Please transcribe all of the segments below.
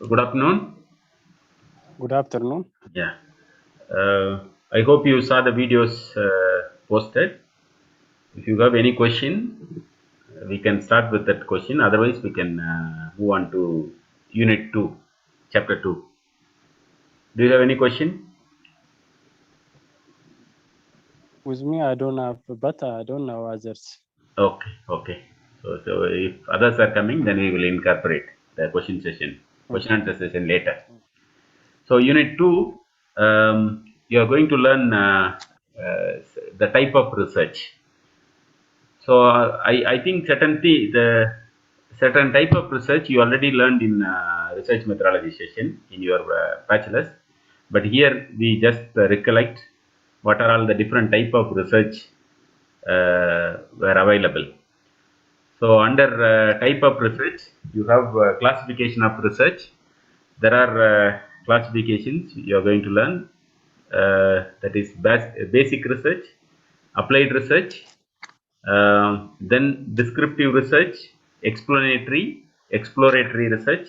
Good afternoon. Good afternoon. Yeah. I hope you saw the videos posted. If you have any question, we can start with that question. Otherwise, we can move on to Unit 2, Chapter 2. Do you have any question? With me, I don't have, but I don't know others. Okay, okay. So if others are coming, then we will incorporate the question session, question Okay. answer session later. So Unit 2, you are going to learn the type of research. So I think the certain type of research you already learned in research methodology session in your bachelor's, but here we just recollect what are all the different type of research were available. So under type of research, you have classification of research. There are classifications you are going to learn. That is basic research, applied research, then descriptive research, explanatory, exploratory research,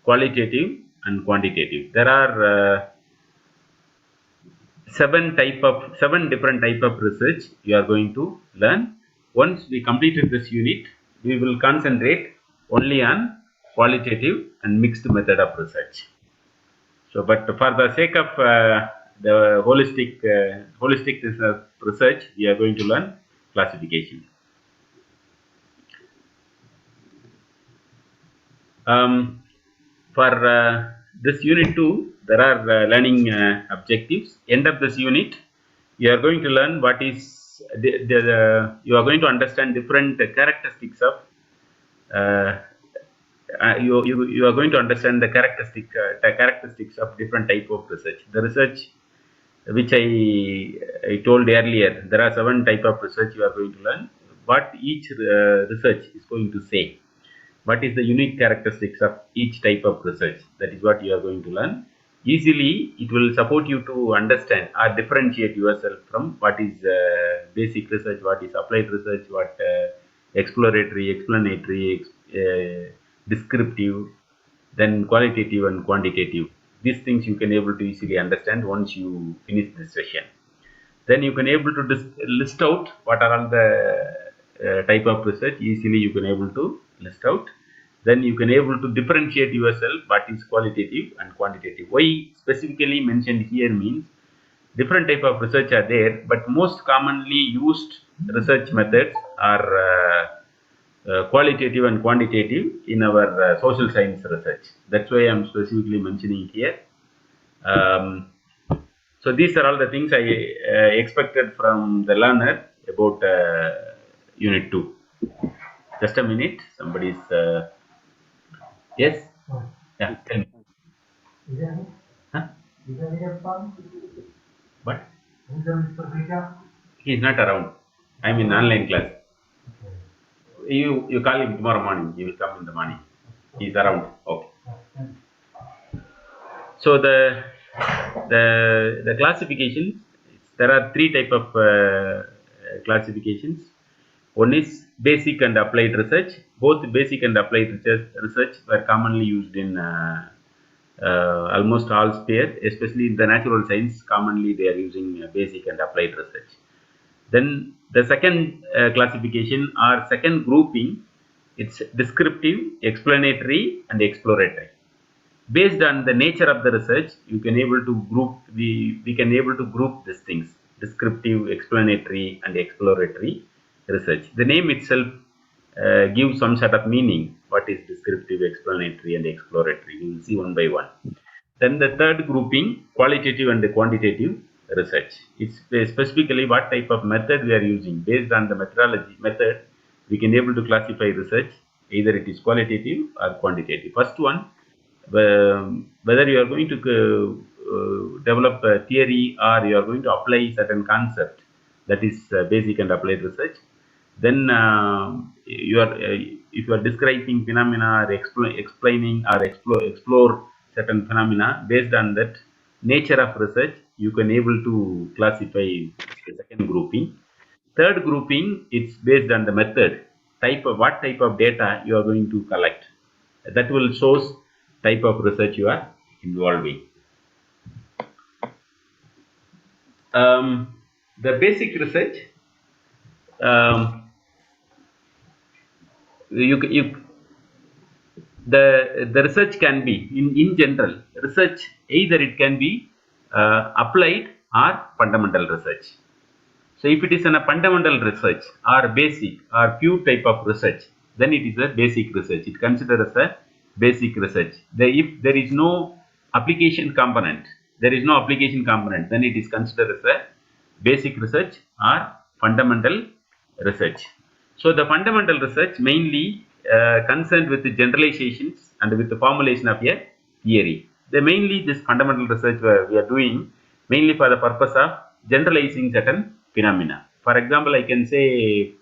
qualitative and quantitative. There are seven different type of research you are going to learn. Once we completed this unit, we will concentrate only on qualitative and mixed method of research. So, but for the sake of the holistic research, we are going to learn classification. Um, for this unit 2, there are learning objectives. End of this unit, you are going to learn what is you are going to understand different characteristics of uh, you are going to understand the characteristics of different type of research. The research which I told earlier, there are seven type of research you are going to learn. What each research is going to say, what is the unique characteristics of each type of research, that is what you are going to learn. Easily it will support you to understand or differentiate yourself from what is basic research, what is applied research, what exploratory, explanatory, descriptive, then qualitative and quantitative. These things you can able to easily understand once you finish this session. Then you can able to list out what are all the type of research. Easily you can able to list out. Then you can able to differentiate yourself what is qualitative and quantitative. Why specifically mentioned here means different type of research are there, but most commonly used research methods are qualitative and quantitative in our social science research. That's why I'm specifically mentioning here. um, so these are all the things I expected from the learner about Unit 2. Just a minute. Somebody's. Yes? Yeah, tell me. Huh? What? He is not around. I'm in online class. You call him tomorrow morning. He will come in the morning. He's around. Okay. So the classifications, there are three type of classifications. One is basic and applied research. Both basic and applied research were commonly used in almost all sphere, especially in the natural science. Commonly, they are using basic and applied research. Then the second classification or second grouping, it's descriptive, explanatory, and exploratory. Based on the nature of the research, you can able to group we can able to group these things: descriptive, explanatory and exploratory research. The name itself gives some sort of meaning. What is descriptive, explanatory and exploratory? We will see one by one. Then the third grouping, qualitative and quantitative research. It's specifically what type of method we are using. Based on the methodology method, we can able to classify research, either it is qualitative or quantitative. First one, whether you are going to develop a theory or you are going to apply certain concept, that is basic and applied research. Then you are if you are describing phenomena or explaining or explore certain phenomena, based on that nature of research, you can able to classify the second grouping. Third grouping, it's based on the method, type of what type of data you are going to collect. That will shows type of research you are involving. The basic research, um, you the research can be in general research, either it can be applied or fundamental research. So if it is a fundamental research or basic or pure type of research, then it is a basic research. It considered as a basic research. If there is no application component, then it is considered as a basic research or fundamental research. So the fundamental research mainly concerned with the generalizations and with the formulation of a theory. Mainly this fundamental research we are doing mainly for the purpose of generalizing certain phenomena. For example, I can say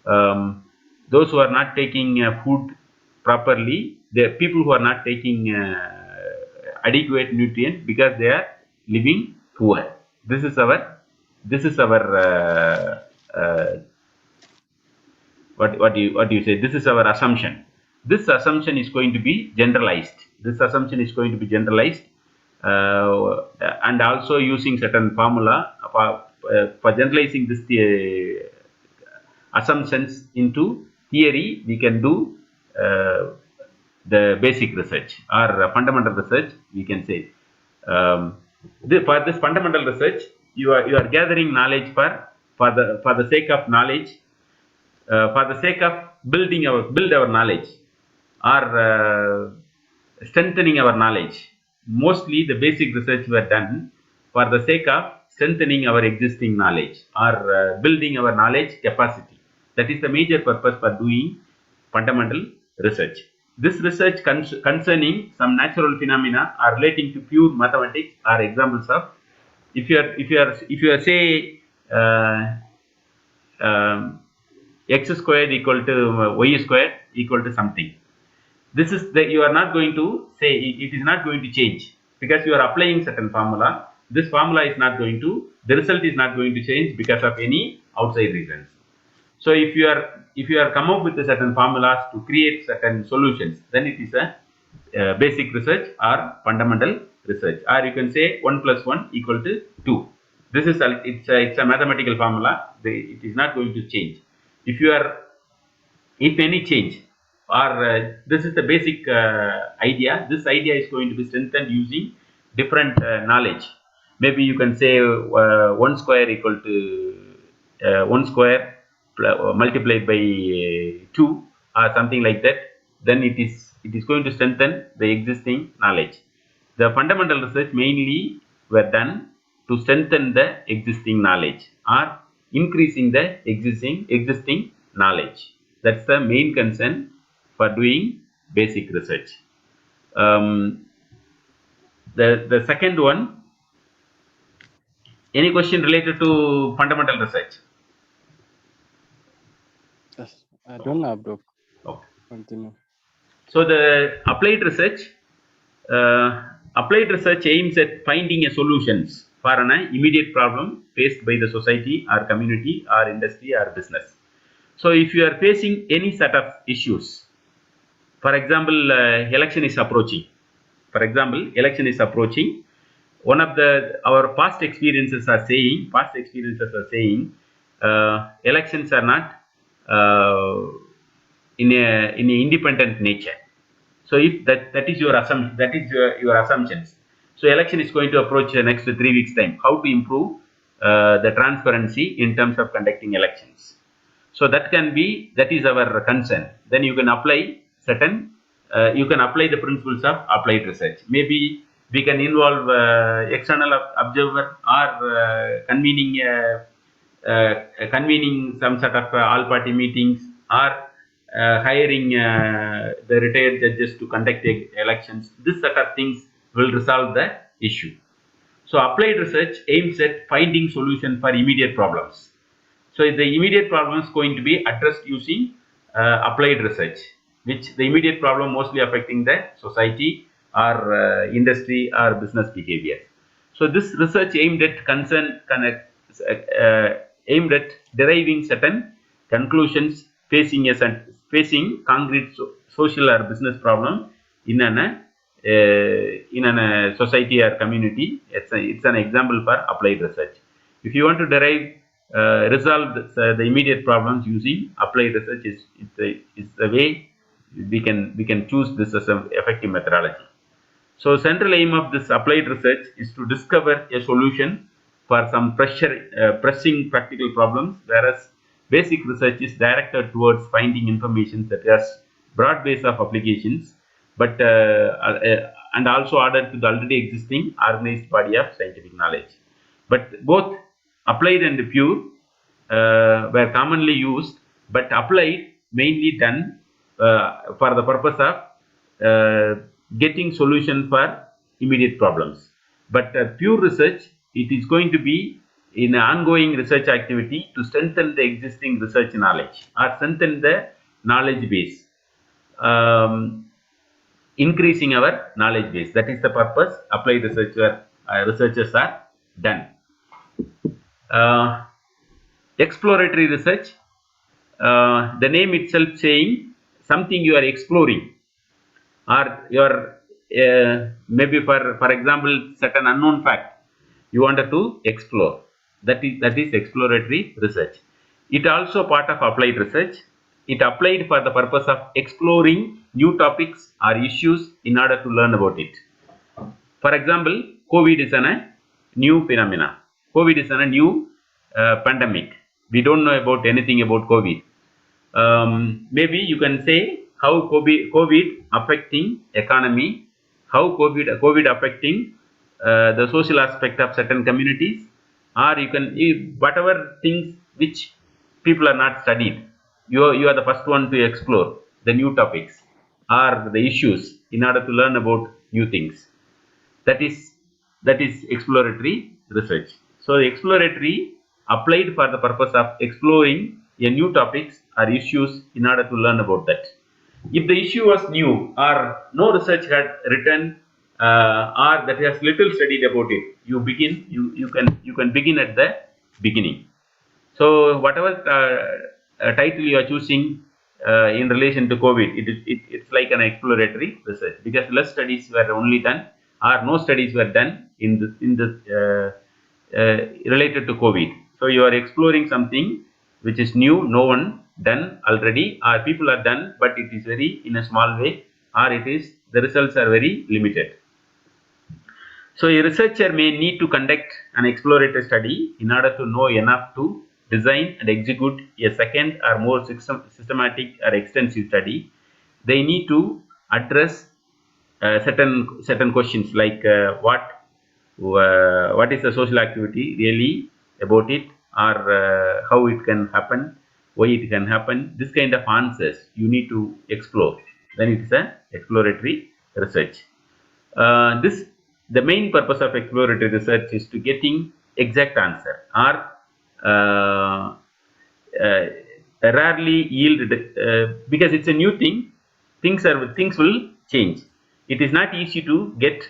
those who are not taking food properly, the people who are not taking adequate nutrient because they are living poor. This is our what do you say, this is our assumption. This assumption is going to be generalized. And also using certain formula for generalizing this assumptions into theory, we can do the basic research or fundamental research, we can say. For this fundamental research, you are gathering knowledge for the sake of knowledge, for the sake of build our knowledge, or strengthening our knowledge. Mostly the basic research were done for the sake of strengthening our existing knowledge or building our knowledge capacity. That is the major purpose for doing fundamental research. This research concerning some natural phenomena are relating to pure mathematics are examples of, if you are say x squared equal to y squared equal to something. This is that you are not going to say, it is not going to change because you are applying certain formula. This formula is not going to, the result is not going to change because of any outside reasons. So if you are come up with a certain formulas to create certain solutions, then it is a basic research or fundamental research. Or you can say 1 plus 1 equal to 2. This is it's a mathematical formula. It is not going to change. If any change, or this is the basic idea. This idea is going to be strengthened using different knowledge. Maybe you can say 1 square equal to 1 square multiplied by 2 or something like that. Then it is going to strengthen the existing knowledge. The fundamental research mainly were done to strengthen the existing knowledge or increasing the existing knowledge. That's the main concern for doing basic research. The second one, any question related to fundamental research? Yes, I don't have, bro. Okay. Continue. So the applied research aims at finding a solutions for an immediate problem faced by the society or community or industry or business. So if you are facing any set of issues, for example, election is approaching. One of our past experiences are saying elections are not in a independent nature. So if that is your assumption, your assumptions. So election is going to approach next 3 weeks time. How to improve the transparency in terms of conducting elections? So that is our concern. Then you can apply the principles of applied research. Maybe we can involve external observer or convening some sort of all party meetings, or hiring the retired judges to conduct elections. This sort of things will resolve the issue. So applied research aims at finding solution for immediate problems. So the immediate problem is going to be addressed using applied research, which the immediate problem mostly affecting the society or industry or business behavior. So this research aimed at deriving certain conclusions facing concrete social or business problem in an in a society or community. It's an example for applied research. If you want to resolve the immediate problems using applied research, is the way we can choose this as an effective methodology. So central aim of this applied research is to discover a solution for some pressing practical problems, whereas basic research is directed towards finding information that has broad base of applications, but and also added to the already existing organized body of scientific knowledge. But both applied and pure were commonly used, but applied mainly done for the purpose of getting solution for immediate problems. But pure research, it is going to be in an ongoing research activity to strengthen the existing research knowledge or strengthen the knowledge base, increasing our knowledge base. That is the purpose applied researchers are done. Uh, Exploratory research, the name itself saying something you are exploring, or you are maybe for example certain unknown fact you wanted to explore. That is exploratory research. It also part of applied research. It applied for the purpose of exploring new topics or issues in order to learn about it. For example, COVID is a new phenomena. COVID is a new pandemic. We don't know about anything about COVID. Maybe you can say how COVID affecting economy, how COVID affecting the social aspect of certain communities, or whatever things which people are not studied. You are the first one to explore the new topics or the issues in order to learn about new things. That is exploratory research. So exploratory applied for the purpose of exploring a new topics or issues in order to learn about that. If the issue was new or no research had written, or that has little studied about it, you can begin at the beginning. So whatever title you are choosing in relation to COVID, it's like an exploratory research, because less studies were only done or no studies were done related to COVID. So you are exploring something which is new, no one done already, or people are done, but it is very in a small way, or the results are very limited. So a researcher may need to conduct an exploratory study in order to know enough to design and execute a second or more systematic or extensive study. They need to address certain questions like what is the social activity really about it, or how it can happen, why it can happen. This kind of answers you need to explore. Then it is a exploratory research. This The main purpose of exploratory research is to getting exact answer, or uh, uh, rarely yield, because it's a new thing. Things will change. It is not easy to get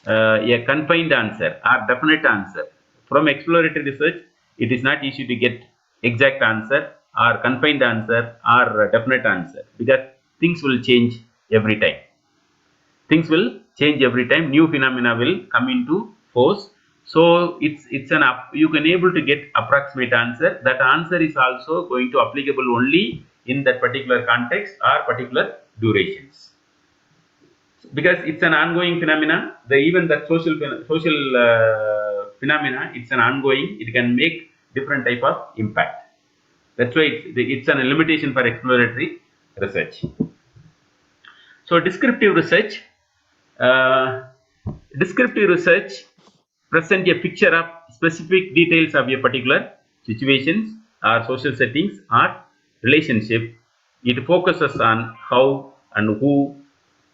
a confined answer or definite answer from exploratory research. It is not easy to get exact answer or confined answer or definite answer, because things will change every time. Things will change every time. New phenomena will come into force. So it's an up you can able to get approximate answer. That answer is also going to applicable only in that particular context or particular durations, because it's an ongoing phenomena. Even that social phenomena, it's an ongoing. It can make different type of impact. That's why it's an limitation for exploratory research. So uh, descriptive research present a picture of specific details of a particular situations or social settings or relationship. It focuses on how and who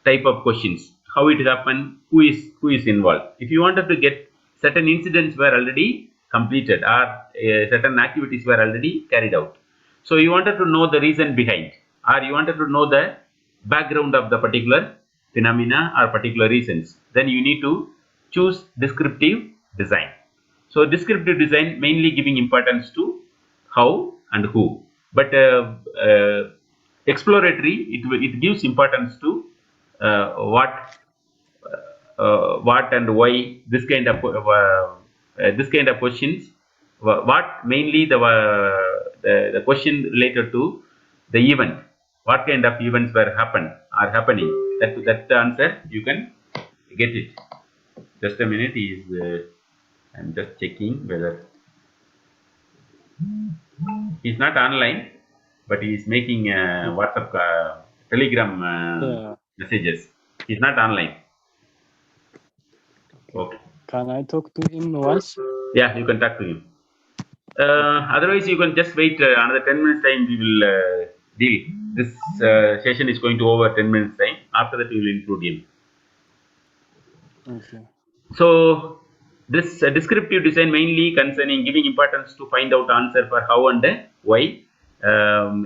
type of questions, how it happened, who is involved. If you wanted to get certain incidents were already completed, or certain activities were already carried out, so you wanted to know the reason behind, or you wanted to know the background of the particular phenomena or particular reasons, then you need to choose descriptive design. So descriptive design mainly giving importance to how and who, but exploratory, it gives importance to what what and why, this kind of questions. What mainly the question related to the event. What kind of events are happening? That's the answer. You can get it. Just a minute. I'm just checking whether he's not online, but he's making WhatsApp, Telegram Yeah. messages. He's not online. Okay. Okay. Can I talk to him once? Yeah, you can talk to him. Otherwise, you can just wait another 10 minutes time. We will deal. This session is going to over 10 minutes time. After that, we will include him. Okay. So, this descriptive design mainly concerning giving importance to find out answer for how and why.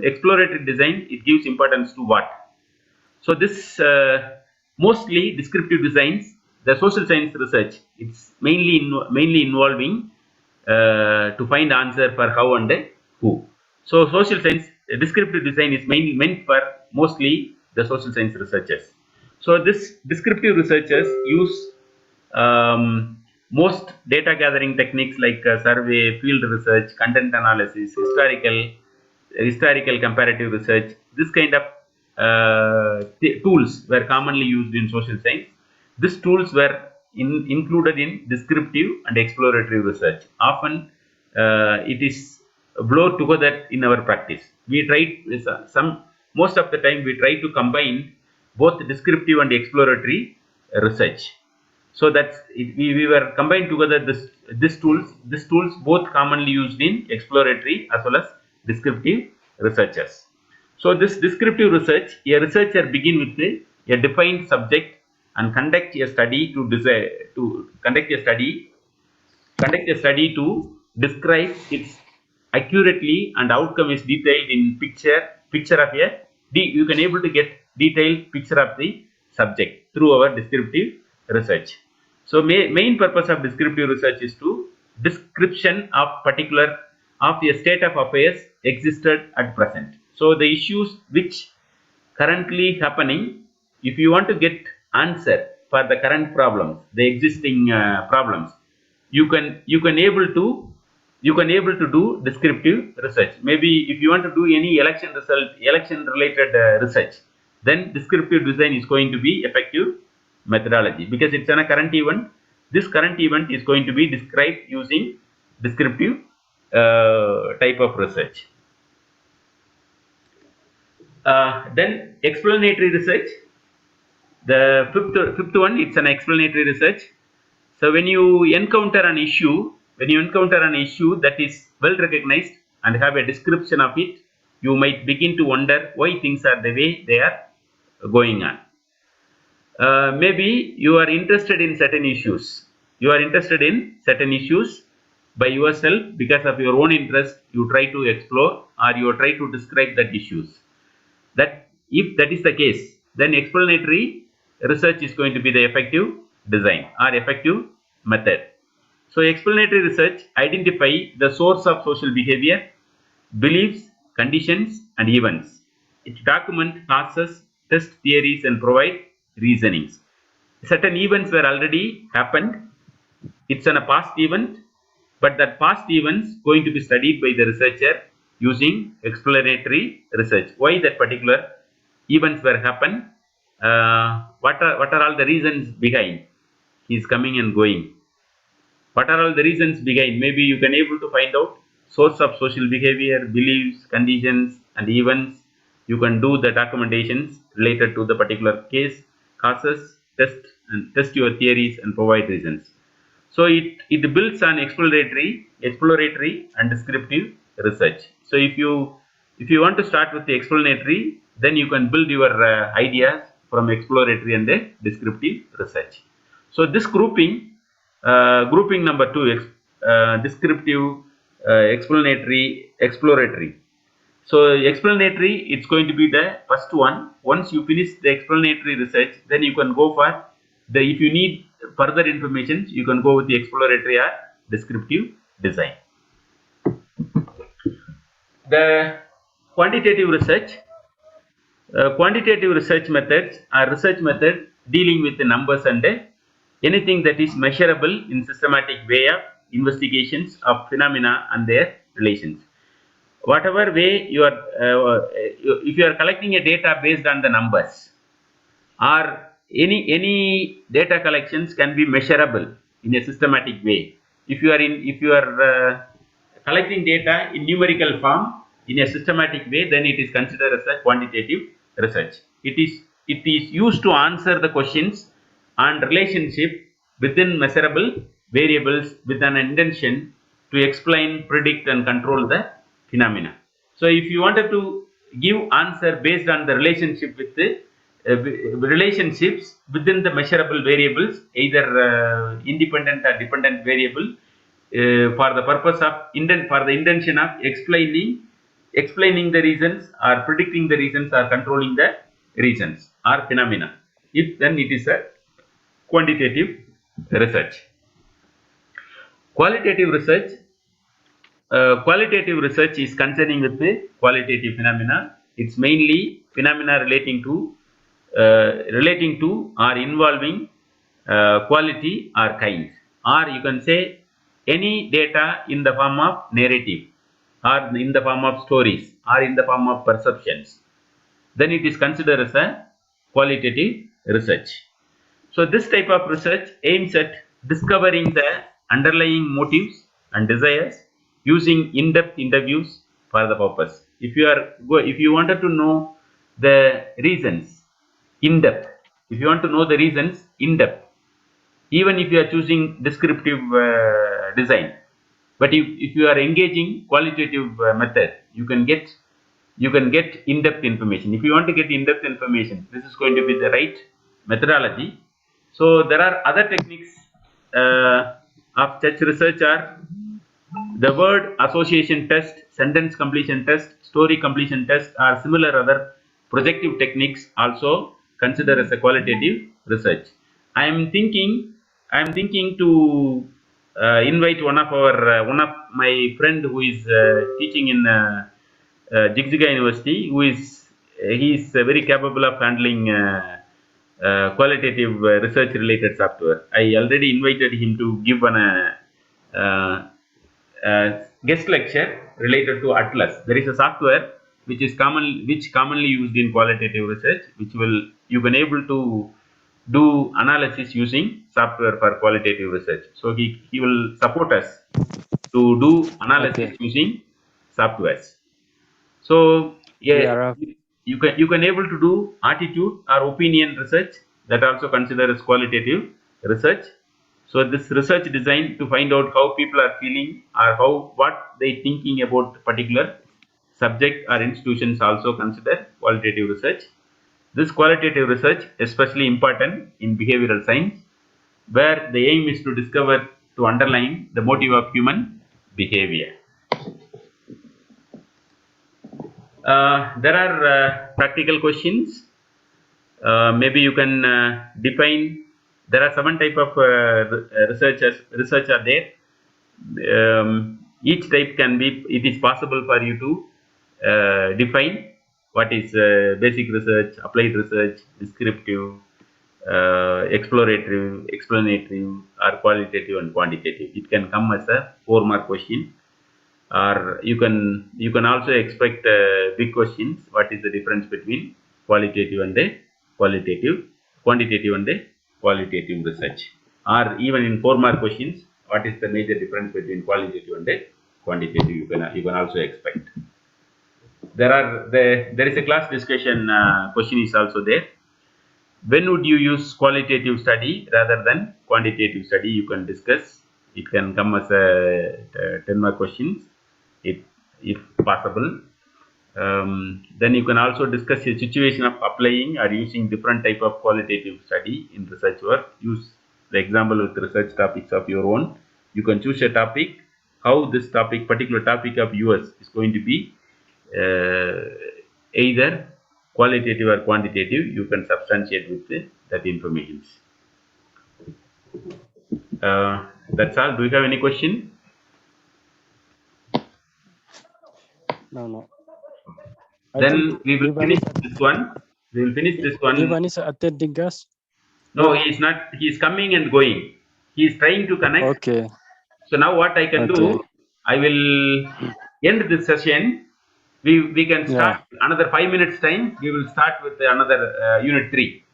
Exploratory design, it gives importance to what. So this mostly descriptive designs, the social science research, it's mainly involving to find answer for how and who. So social science descriptive design is mainly meant for mostly the social science researchers. So this descriptive researchers use most data gathering techniques like survey, field research, content analysis, historical comparative research. This kind of tools were commonly used in social science. These tools were included in descriptive and exploratory research. Often it is blurred together in our practice. We try most of the time we try to combine both descriptive and exploratory research. So we were combined together these tools both commonly used in exploratory as well as descriptive researchers. So this descriptive research, a researcher begin with a defined subject and conduct a study to describe its accurately, and outcome is detailed in picture of a you can able to get detailed picture of the subject through our descriptive research. So main purpose of descriptive research is to description of particular of a state of affairs existed at present. So the issues which currently happening, if you want to get answer for the current problems, the existing problems, you can able to do descriptive research. Maybe if you want to do any election related research, then descriptive design is going to be effective methodology, because it's on a current event. This current event is going to be described using descriptive type of research. Then explanatory research. The fifth one, it's an explanatory research. So when you encounter an issue that is well recognized and have a description of it, you might begin to wonder why things are the way they are going on. Maybe you are interested in certain issues. By yourself, because of your own interest. You try to explore or you try to describe that issues. That if that is the case, then explanatory research is going to be the effective design or effective method. So explanatory research identify the source of social behavior, beliefs, conditions and events. It document causes, test theories and provide reasonings. Certain events were already happened. It's a past event, but that past events going to be studied by the researcher using exploratory research. Why that particular events were happen? What are all the reasons behind he's coming and going? What are all the reasons behind? Maybe you can able to find out source of social behavior, beliefs, conditions and events. You can do the documentations related to the particular case, causes, test your theories and provide reasons. So it builds on exploratory and descriptive research. So if you want to start with the explanatory, then you can build your ideas from exploratory and the descriptive research. So this grouping number 2, descriptive, explanatory, exploratory. So explanatory, it's going to be the first one. Once you finish the explanatory research, then you can go for if you need further information, you can go with the exploratory or descriptive design. The quantitative research methods are research method dealing with the numbers and anything that is measurable in systematic way of investigations of phenomena and their relations. Whatever way you are, if you are collecting a data based on the numbers, or any data collections can be measurable in a systematic way. If you are collecting data in numerical form in a systematic way, then it is considered as a quantitative research. It is used to answer the questions and relationship within measurable variables with an intention to explain, predict, and control the phenomena. So if you wanted to give answer based on the relationship with the relationships within the measurable variables, either independent or dependent variable, for the purpose of for the intention of explaining the reasons or predicting the reasons or controlling the reasons or phenomena, then it is a quantitative research. Qualitative research, qualitative research is concerning with the qualitative phenomena. It's mainly phenomena relating to or involving quality or kind, or you can say any data in the form of narrative, or in the form of stories, or in the form of perceptions, then it is considered as a qualitative research. So this type of research aims at discovering the underlying motives and desires using in-depth interviews for the purpose. If you wanted to know the reasons in depth, if you want to know the reasons in depth, even if you are choosing descriptive design, but if you are engaging qualitative method, you can get in-depth information. If you want to get in-depth information, this is going to be the right methodology. So there are other techniques of such research are the word association test, sentence completion test, story completion test, or similar other projective techniques also considered as a qualitative research. I am thinking to invite one of my friend who is teaching in Jigjiga University, who is he is very capable of handling qualitative research related software. I already invited him to give uh, guest lecture related to Atlas. There is a software which commonly used in qualitative research, which will you can able to do analysis using software for qualitative research. So he will support us to do analysis Okay. using softwares. So yeah, Yeah. you can able to do attitude or opinion research, that also considered as qualitative research. So this research designed to find out how people are feeling or how what they thinking about particular subject or institutions also considered qualitative research. This qualitative research especially important in behavioral science, where the aim is to discover to underline the motive of human behavior. There are practical questions. Maybe you can define. There are 7 type of research are there. Each type can be. It is possible for you to define what is basic research, applied research, descriptive, exploratory, explanatory, or qualitative and quantitative. It can come as a 4-mark question, or you can also expect big questions. What is the difference between qualitative and a qualitative quantitative and a qualitative research, or even in 4-mark questions, what is the major difference between qualitative and a quantitative, you can also expect. There is a class discussion question is also there. When would you use qualitative study rather than quantitative study? You can discuss. It can come as a 10-mark questions, if possible. Then you can also discuss a situation of applying or using different type of qualitative study in research work. Use the example with research topics of your own. You can choose a topic, how this particular topic of yours is going to be either qualitative or quantitative. You can substantiate with that information. That's all. Do you have any question? No. I think Then we will finish this one. We will finish this one. Ivan is attending us. No, he is not. He is coming and going. He is trying to connect. Okay. So now what I can Okay. do, I will end this session. We can start Yeah. another 5 minutes time. We will start with another unit 3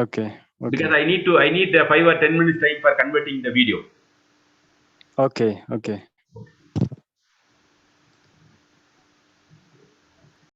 Okay. because Okay. I need 5 or 10 minutes time for converting the video. Okay. Okay.